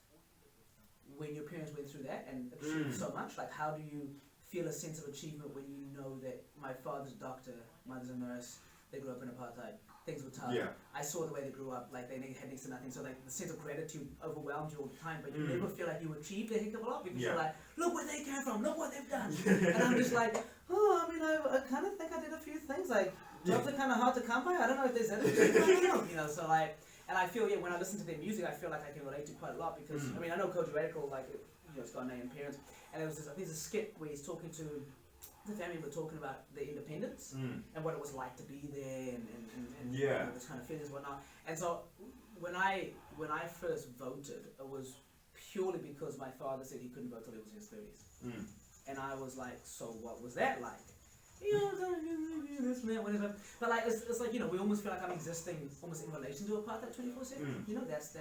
Speaker 3: when your parents went through that and achieved so much? Like, how do you feel a sense of achievement when you know that my father's a doctor, mother's a nurse, they grew up in apartheid, things were tough. Yeah. I saw the way they grew up, like they had next to nothing, so like the sense of gratitude overwhelmed you all the time, but you never feel like you achieved a heck of a lot, because you're like, look where they came from, look what they've done. And I'm just like, oh, I mean, I kind of think I did a few things, like, jobs are kind of hard to come by, I don't know if there's anything, I don't know, you know, so like, and I feel, when I listen to their music, I feel like I can relate to quite a lot, because, I mean, I know Coach Radical, like, you know, it's got a name and parents, and there was this, I think there's a skit where he's talking to the family, were talking about the independence and what it was like to be there, and you know, this kind of feelings and whatnot. And so when I first voted, it was purely because my father said he couldn't vote till he was in his 30s. And I was like, so what was that like? You know, this, man, whatever. But like, it's like, you know, we almost feel like I'm existing almost in relation to apartheid 24/7. You know, that's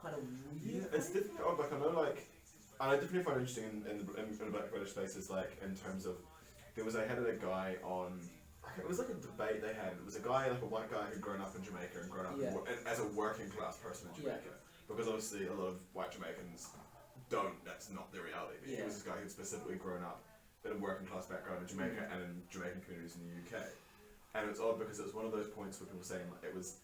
Speaker 3: quite a weird.
Speaker 1: Yeah, it's difficult. Like I know, like I definitely find it interesting in the Black British spaces, like in terms of. I had a guy on, it was like a debate they had. It was a guy, like a white guy who'd grown up in Jamaica and grown up as a working class person in Jamaica. Because obviously a lot of white Jamaicans don't, that's not their reality. But he was this guy who'd specifically grown up in a working class background in Jamaica and in Jamaican communities in the UK. And it's odd because it was one of those points where people were saying like, it was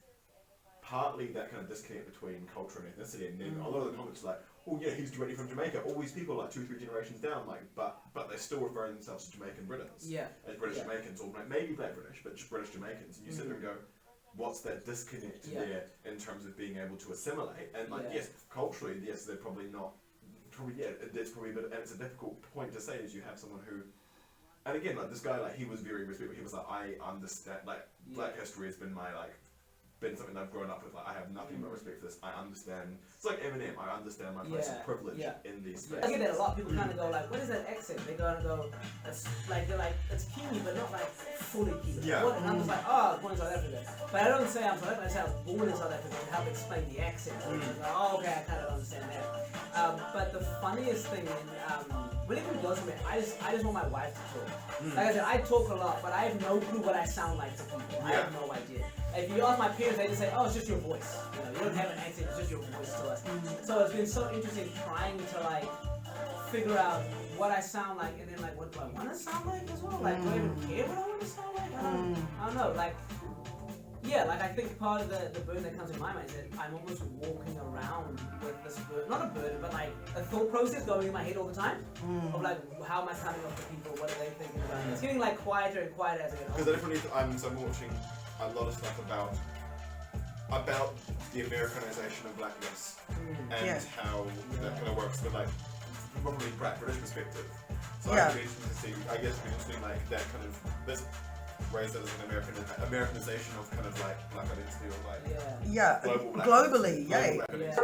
Speaker 1: partly that kind of disconnect between culture and ethnicity, and then a lot of the comments were like, oh yeah, he's directly from Jamaica. All these people like 2-3 generations down, like, but they're still referring themselves to Jamaican Britons, as British Jamaicans, or maybe Black British, but just British Jamaicans. And you sit there and go, what's that disconnect there in terms of being able to assimilate? And like, yes, culturally, yes, they're probably not. It's probably a bit, and it's a difficult point to say, is you have someone who. And again, like this guy, like he was very respectful. He was like, I understand. Like Black history has been been something I've grown up with. Like I have nothing but respect for this. I understand. It's like Eminem. I understand my place of privilege in these spaces.
Speaker 3: I get that a lot. People kind of go like, "What is that accent?" They go, "It's like they're like it's Kiwi, but not like fully Kiwi."
Speaker 1: Yeah.
Speaker 3: And I'm just like, "Oh, I was born in South Africa," but I don't say I'm South African. I say I was born in South Africa to help explain the accent. Like, oh, okay, I kind of understand that. But the funniest thing, when it goes to me, I just want my wife to talk. Like I said, I talk a lot, but I have no clue what I sound like to people. I have no idea. If you ask my parents, they just say, "Oh, it's just your voice. You know, you don't have an accent. It's just your voice to us." So it's been so interesting trying to like figure out what I sound like, and then like what do I want to sound like as well? Like, do I even care what I want to sound like? I don't know. Like, yeah, like I think part of the burden that comes in my mind is that I'm almost walking around with this burden, not a burden, but like a thought process going in my head all the time of like, how am I coming off to people? What are they thinking about me? It's getting like quieter and quieter as I get older.
Speaker 1: Because I definitely, so I'm watching a lot of stuff about the Americanization of blackness and how that kind of works with like probably Black British perspective. So I think it's interesting to see. I guess it'd be interesting like that kind of this raised as an Americanization of kind of like Black identity or like global
Speaker 2: globally,
Speaker 1: Black identity.